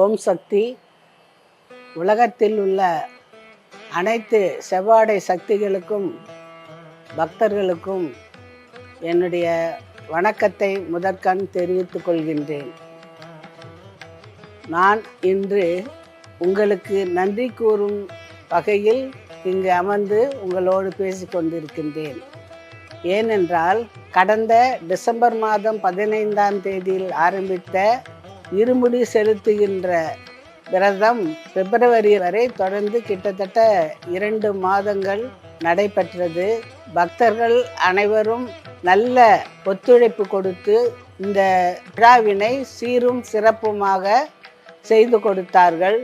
ஓம் சக்தி. உலகத்தில் உள்ள அனைத்து செவ்வாடை சக்திகளுக்கும் பக்தர்களுக்கும் என்னுடைய வணக்கத்தை முதற்கண் தெரிவித்துக் கொள்கின்றேன். நான் இன்று உங்களுக்கு நன்றி கூறும் வகையில் இங்கு அமர்ந்து உங்களோடு பேசிக்கொண்டிருக்கின்றேன். ஏனென்றால் கடந்த டிசம்பர் மாதம் 15ஆம் தேதியில் ஆரம்பித்த இருமுடி செலுத்துகின்ற விரதம் பிப்ரவரி வரை தொடர்ந்து கிட்டத்தட்ட 2 மாதங்கள் நடைபெற்றது. பக்தர்கள் அனைவரும் நல்ல ஒத்துழைப்பு கொடுத்து இந்த விழாவினை சீரும் சிறப்புமாக செய்து கொடுத்தார்கள்.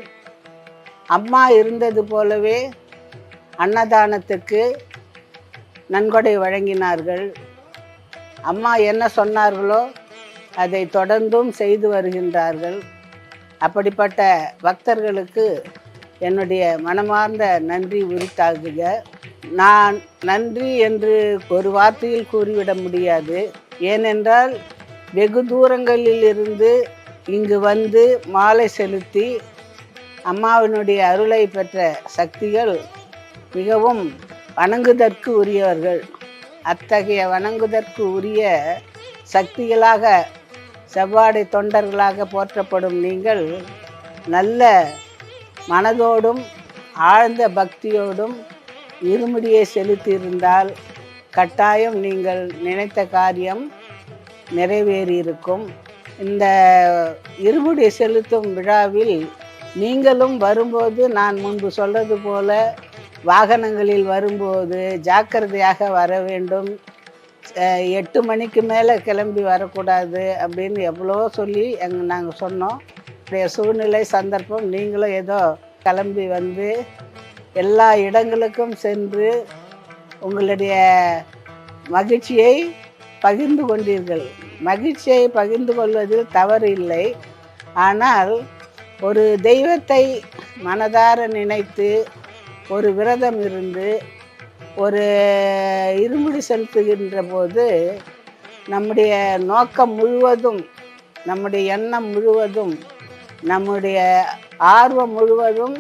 அம்மா இருந்தது போலவே அன்னதானத்துக்கு நன்கொடை வழங்கினார்கள். அம்மா என்ன சொன்னார்களோ அதை தொடர்ந்தும் செய்து வருகின்றார்கள். அப்படிப்பட்ட பக்தர்களுக்கு என்னுடைய மனமார்ந்த நன்றி உரித்தாகுக. நான் நன்றி என்று ஒரு வார்த்தையில் கூறிவிட முடியாது. ஏனென்றால் வெகு தூரங்களில் இருந்து இங்கு வந்து மாலை செலுத்தி அம்மாவினுடைய அருளை பெற்ற சக்திகள் மிகவும் வணங்குதற்கு உரியவர்கள். அத்தகைய வணங்குதற்கு உரிய சக்திகளாக செவ்வாடை தொண்டர்களாக போற்றப்படும் நீங்கள் நல்ல மனதோடும் ஆழ்ந்த பக்தியோடும் இருமுடியை செலுத்தியிருந்தால் கட்டாயம் நீங்கள் நினைத்த காரியம் நிறைவேறியிருக்கும். இந்த இருமுடி செலுத்தும் விழாவில் நீங்களும் வரும்போது நான் முன்பு சொல்வது போல வாகனங்களில் வரும்போது ஜாக்கிரதையாக வர வேண்டும். 8 மணிக்கு மேலே கிளம்பி வரக்கூடாது அப்படின்னு எவ்வளோ சொல்லி நாங்கள் சொன்னோம். சூழ்நிலை சந்தர்ப்பம் நீங்களும் ஏதோ கிளம்பி வந்து எல்லா இடங்களுக்கும் சென்று உங்களுடைய மகிழ்ச்சியை பகிர்ந்து கொண்டீர்கள். மகிழ்ச்சியை பகிர்ந்து கொள்வதில் தவறு இல்லை. ஆனால் ஒரு தெய்வத்தை மனதார நினைத்து ஒரு விரதம் இருந்து ஒரு இருமுடி செலுத்துகின்ற போது நம்முடைய நோக்கம் முழுவதும், நம்முடைய எண்ணம் முழுவதும், நம்முடைய ஆர்வம் முழுவதும்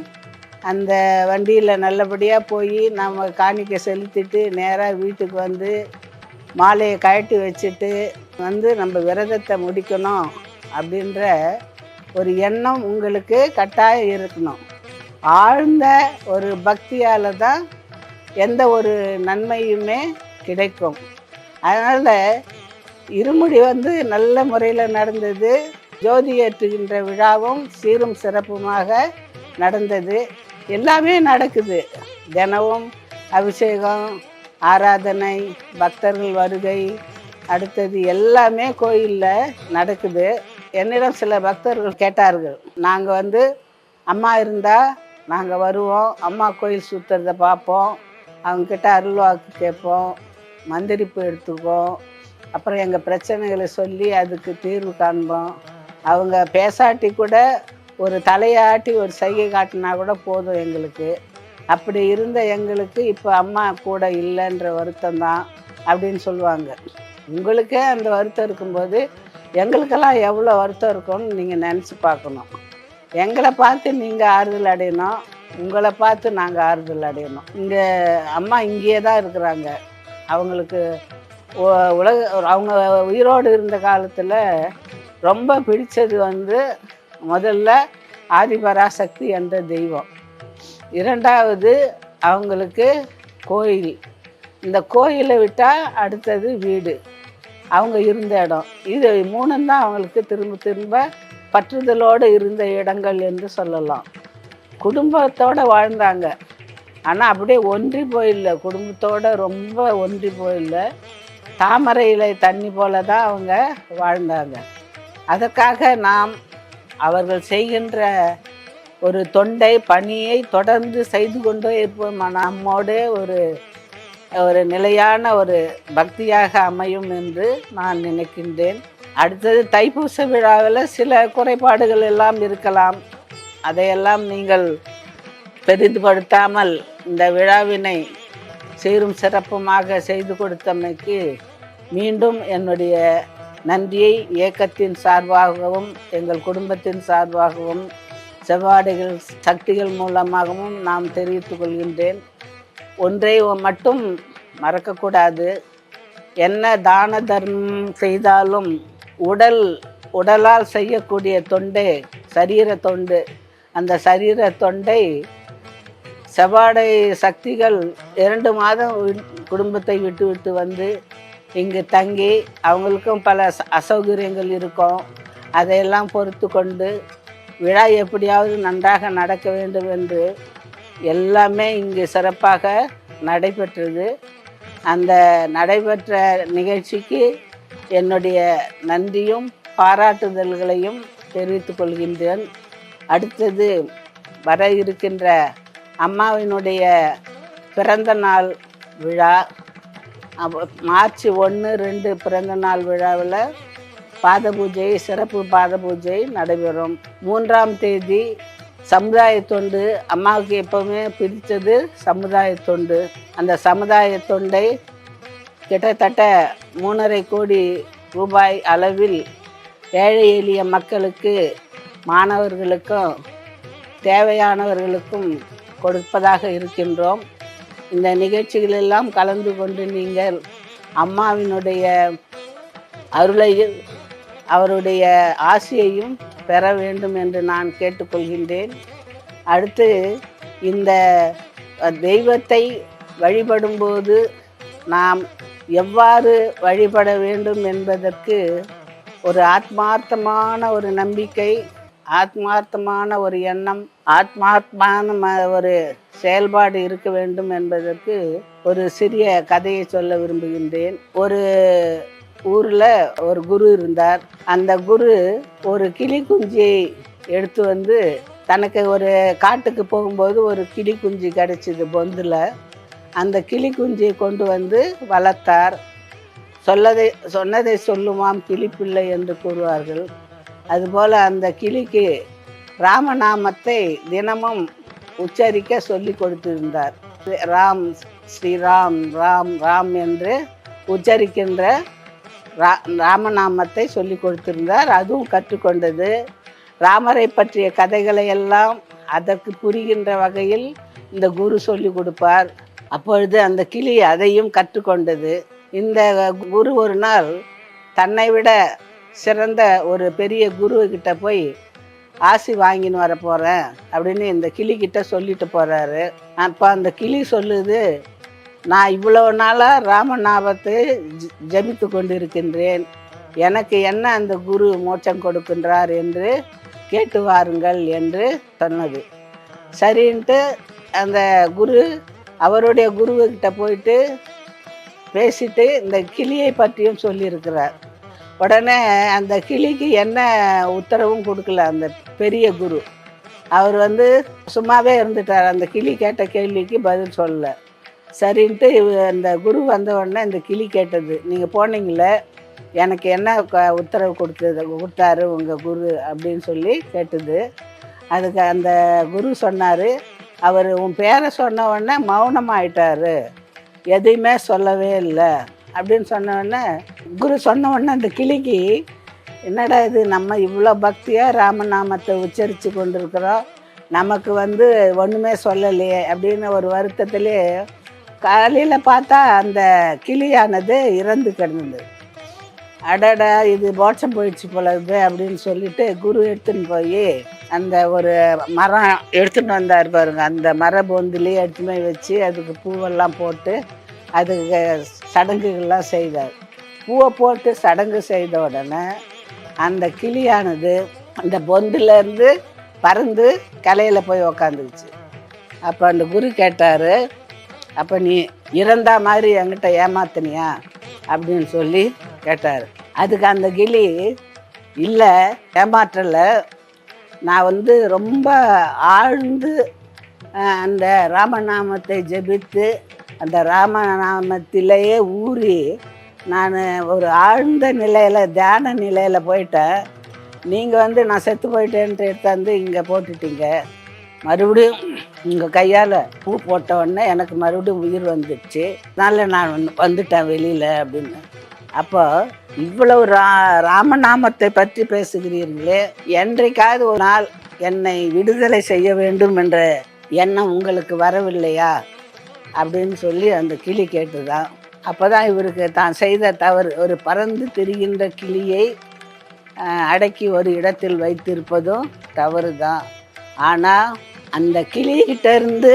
அந்த வண்டியில் நல்லபடியாக போய் நம்ம காணிக்கை செலுத்திட்டு நேராக வீட்டுக்கு வந்து மாலையை கழட்டி வச்சுட்டு வந்து நம்ம விரதத்தை முடிக்கணும் அப்படின்ற ஒரு எண்ணம் உங்களுக்கு கட்டாயம் இருக்கணும். ஆழ்ந்த ஒரு பக்தியால் தான் எந்த ஒரு நன்மையுமே கிடைக்கும். அதனால் இருமுடி நல்ல முறையில் நடந்தது. ஜோதி ஏற்றுகின்ற விழாவும் சீரும் சிறப்புமாக நடந்தது. எல்லாமே நடக்குது. தினமும் அபிஷேகம், ஆராதனை, பக்தர்கள் வருகை, அடுத்தது எல்லாமே கோயிலில் நடக்குது. என்னிடம் சில பக்தர்கள் கேட்டார்கள், நாங்கள் அம்மா இருந்தால் நாங்கள் வருவோம், அம்மா கோயில் சுற்றுறதை பார்ப்போம், அவங்கக்கிட்ட அருள்வாக்கு கேட்போம், மந்திரிப்பு எடுத்துக்குவோம், அப்புறம் எங்கள் பிரச்சனைகளை சொல்லி அதுக்கு தீர்வு காண்போம். அவங்க பேசாட்டி கூட ஒரு தலையாட்டி ஒரு சைகை காட்டினா கூட போதும் எங்களுக்கு. அப்படி இருந்த எங்களுக்கு இப்போ அம்மா கூட இல்லைன்ற வருத்தம் தான் அப்படின்னு சொல்லுவாங்க. உங்களுக்கே அந்த வருத்தம் இருக்கும்போது எங்களுக்கெல்லாம் எவ்வளோ வருத்தம் இருக்கும்னு நீங்கள் நினச்சி பார்க்கணும். எங்களை பார்த்து நீங்கள் ஆறுதல் அடையணும், உங்களை பார்த்து நாங்கள் ஆறுதல் அடையணும். இங்கே அம்மா இங்கேயே தான் இருக்கிறாங்க. அவங்களுக்கு அவங்க உயிரோடு இருந்த காலத்தில் ரொம்ப பிடித்தது முதல்ல ஆதிபராசக்தி என்ற தெய்வம், 2வது அவங்களுக்கு கோயில். இந்த கோயிலை விட்டால் அடுத்தது வீடு, அவங்க இருந்த இடம். இது 3 தான் அவங்களுக்கு திரும்ப திரும்ப பற்றுதலோடு இருந்த இடங்கள் என்று சொல்லலாம். குடும்பத்தோடு வாழ்ந்தாங்க, ஆனால் அப்படியே ஒன்றி போயில்லை. குடும்பத்தோடு ரொம்ப ஒன்றி போயில்லை. தாமரை இலை தண்ணி போல தான் அவங்க வாழ்ந்தாங்க. அதற்காக நாம் அவர்கள் செய்கின்ற ஒரு தொண்டை பணியை தொடர்ந்து செய்து கொண்டே இருப்போம். நம்மோடு ஒரு நிலையான ஒரு பக்தியாக அமையும் என்று நான் நினைக்கின்றேன். அடுத்தது தைப்பூச விழாவில் சில குறைபாடுகள் எல்லாம் இருக்கலாம். அதையெல்லாம் நீங்கள் பெரிதுபடுத்தாமல் இந்த விழாவினை சீரும் சிறப்புமாக செய்து கொடுத்தமைக்கு மீண்டும் என்னுடைய நன்றியை இயக்கத்தின் சார்பாகவும் எங்கள் குடும்பத்தின் சார்பாகவும் செவ்வாடைகள் சக்திகள் மூலமாகவும் நாம் தெரிவித்துக் கொள்கின்றேன். ஒன்றை மட்டும் மறக்கக்கூடாது. என்ன தான தர்மம் செய்தாலும் உடலால் செய்யக்கூடிய தொண்டே சரீர தொண்டு. அந்த சரீர தொண்டை செவ்வாடை சக்திகள் 2 மாதம் குடும்பத்தை விட்டு வந்து இங்கு தங்கி அவங்களுக்கும் பல அசௌகரியங்கள் இருக்கும். அதையெல்லாம் பொறுத்து கொண்டு விழா எப்படியாவது நன்றாக நடக்க வேண்டும் என்று எல்லாமே இங்கு சிறப்பாக நடைபெற்றது. அந்த நடைபெற்ற நிகழ்ச்சிக்கு என்னுடைய நன்றியும் பாராட்டுதல்களையும் தெரிவித்துக் கொள்கின்றேன். அடுத்தது வர இருக்கின்ற அம்மாவினுடைய பிறந்த நாள் விழா மார்ச் 1, 2 பிறந்த நாள் விழாவில் பாத பூஜை, சிறப்பு பாத பூஜை நடைபெறும். 3ஆம் தேதி சமுதாய தொண்டு. அம்மாவுக்கு எப்போவுமே பிடித்தது சமுதாய தொண்டு. அந்த சமுதாய தொண்டை கிட்டத்தட்ட 3.5 கோடி ரூபாய் அளவில் ஏழை எளிய மக்களுக்கு, மாணவர்களுக்கும் தேவையானவர்களுக்கும் கொடுப்பதாக இருக்கின்றோம். இந்த நிகழ்ச்சிகளெல்லாம் கலந்து கொண்டு நீங்கள் அம்மாவினுடைய அருளையும் அவருடைய ஆசியையும் பெற வேண்டும் என்று நான் கேட்டுக்கொள்கின்றேன். அடுத்து இந்த தெய்வத்தை வழிபடும்போது நாம் எவ்வாறு வழிபட வேண்டும் என்பதற்கு ஒரு ஆத்மார்த்தமான ஒரு நம்பிக்கை, ஆத்மார்த்தமான ஒரு எண்ணம், ஆத்மார்த்தமான ஒரு செயல்பாடு இருக்க வேண்டும் என்பதற்கு ஒரு சிறிய கதையை சொல்ல விரும்புகின்றேன். ஒரு ஊரில் ஒரு குரு இருந்தார். அந்த குரு ஒரு கிளி குஞ்சியை எடுத்து வந்து தனக்கு ஒரு காட்டுக்கு போகும்போது ஒரு கிளி குஞ்சு கிடச்சிது பொந்தில். அந்த கிளி குஞ்சியை கொண்டு வந்து வளர்த்தார். சொன்னதை சொல்லுமாம் கிளிப்பிள்ளை என்று கூறுவார்கள். அதுபோல் அந்த கிளிக்கு ராமநாமத்தை தினமும் உச்சரிக்க சொல்லி கொடுத்திருந்தார். ராம், ஸ்ரீராம், ராம் ராம் என்று உச்சரிக்கின்ற ராமநாமத்தை சொல்லி கொடுத்திருந்தார். அதுவும் கற்றுக்கொண்டது. ராமரை பற்றிய கதைகளை எல்லாம் அதற்கு புரிகின்ற வகையில் இந்த குரு சொல்லி கொடுப்பார். அப்பொழுது அந்த கிளி அதையும் கற்றுக்கொண்டது. இந்த குரு ஒரு நாள் தன்னை விட சிறந்த ஒரு பெரிய குருக்கிட்ட போய் ஆசி வாங்கின்னு வர போகிறேன் அப்படின்னு இந்த கிளிக்கிட்ட சொல்லிட்டு போகிறாரு. அப்போ அந்த கிளி சொல்லுது, நான் இவ்வளோ நாளாக ராமநாமத்தை ஜபித்து கொண்டிருக்கின்றேன். எனக்கு என்ன அந்த குரு மோட்சம் கொடுக்கின்றார் என்று கேட்டு வாருங்கள் என்று சொன்னது. சரின்ட்டு அந்த குரு அவருடைய குருவுக்கிட்ட போயிட்டு பேசிட்டு இந்த கிளியை பற்றியும் சொல்லியிருக்கிறார். உடனே அந்த கிளிக்கு என்ன உத்தரவும் கொடுக்கல அந்த பெரிய குரு. அவர் சும்மாவே இருந்துட்டார். அந்த கிளி கேட்ட கேள்விக்கு பதில் சொல்லலை. சரின்ட்டு அந்த குரு வந்த உடனே இந்த கிளி கேட்டது, நீங்கள் போனீங்களே, எனக்கு என்ன உத்தரவு கொடுத்தாரு உங்கள் குரு அப்படின்னு சொல்லி கேட்டது. அதுக்கு அந்த குரு சொன்னார், அவர் உன் பேரை சொன்ன உடனே மௌனமாயிட்டார், எதையுமே சொல்லவே இல்லை அப்படின்னு சொன்ன உடனே குரு சொன்ன உடனே அந்த கிளிக்கு என்னடா இது, நம்ம இவ்வளோ பக்தியாக ராமநாமத்தை உச்சரித்து கொண்டிருக்கிறோம், நமக்கு ஒன்றுமே சொல்லலையே அப்படின்னு ஒரு வருத்தத்திலே காலையில் பார்த்தா அந்த கிளியானது இறந்து கிடந்தது. அடடா, இது மோட்சம் போயிடுச்சு போலது அப்படின்னு சொல்லிட்டு குரு எடுத்துன்னு போய் அந்த ஒரு மரம் எடுத்துகிட்டு வந்தார் பாருங்க. அந்த மர பொந்திலே எடுத்து போய் வச்சு அதுக்கு பூவெல்லாம் போட்டு அதுக்கு சடங்குகள்லாம் செய்தார். பூவை போட்டு சடங்கு செய்த உடனே அந்த கிளியானது அந்த பொந்திலேருந்து பறந்து கலையில் போய் உக்காந்துக்குச்சு. அப்போ அந்த குரு கேட்டார், அப்போ நீ இறந்தா மாதிரி என்கிட்ட ஏமாத்தினியா அப்படின்னு சொல்லி கேட்டார். அதுக்கு அந்த கிளி, இல்லை ஏமாற்றலை, நான் ரொம்ப ஆழ்ந்து அந்த ராமநாமத்தை ஜெபித்து அந்த ராமநாமத்திலேயே ஊறி நான் ஒரு ஆழ்ந்த நிலையில் தியான நிலையில் போயிட்டேன். நீங்கள் நான் செத்து போயிட்டேன்ட்டு எடுத்தாந்து இங்கே போட்டுட்டீங்க, மறுபடியும் உங்கள் கையால் பூ போட்ட உடனே எனக்கு மறுபடியும் உயிர் வந்துடுச்சு, அதனால் நான் வந்துட்டேன் வெளியில் அப்படின்னு. அப்போ இவ்வளவு ராமநாமத்தை பற்றி பேசுகிறீர்களே, என்றைக்காவது ஒரு நாள் என்னை விடுதலை செய்ய வேண்டும் என்ற எண்ணம் உங்களுக்கு வரவில்லையா அப்படின்னு சொல்லி அந்த கிளி கேட்டுதான். அப்போ தான் இவருக்கு தான் செய்த தவறு, ஒரு பறந்து திரிகின்ற கிளியை அடக்கி ஒரு இடத்தில் வைத்திருப்பதும் தவறு தான். ஆனால் அந்த கிளிகிட்ட இருந்து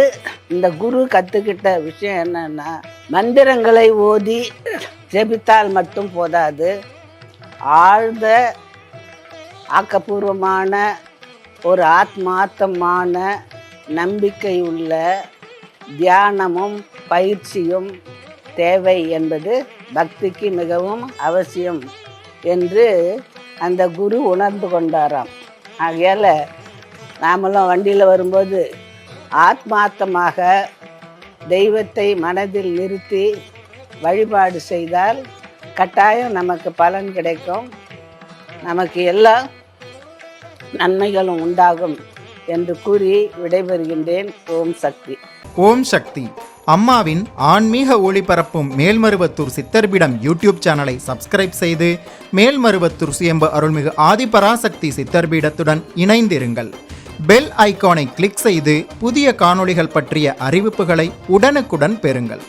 இந்த குரு கற்றுக்கிட்ட விஷயம் என்னன்னா, மந்திரங்களை ஓதி ஜெபித்தால் மட்டும் போதாது, ஆழ்ந்த ஆக்கப்பூர்வமான ஒரு ஆத்மார்த்தமான நம்பிக்கை உள்ள தியானமும் பயிற்சியும் தேவை என்பது பக்திக்கு மிகவும் அவசியம் என்று அந்த குரு உணர்ந்து கொண்டாராம். ஆகையால் நாமெல்லாம் வண்டியில் வரும்போது ஆத்மார்த்தமாக தெய்வத்தை மனதில் நிறுத்தி வழிபாடு செய்தால் கட்டாயம் நமக்கு பலன் கிடைக்கும், நமக்கு எல்லா நன்மைகளும் உண்டாகும் என்று கூறி விடைபெறுகின்றேன். ஓம் சக்தி. ஓம் சக்தி. அம்மாவின் ஆன்மீக ஒளிபரப்பும் மேல்மருவத்தூர் சித்தர்பீடம் யூடியூப் சேனலை சப்ஸ்கிரைப் செய்து மேல்மருவத்தூர் சுயம்பு அருள்மிகு ஆதிபராசக்தி சித்தர்பீடத்துடன் இணைந்திருங்கள். பெல் ஐகானை கிளிக் செய்து புதிய காணொளிகள் பற்றிய அறிவிப்புகளை உடனுக்குடன் பெறுங்கள்.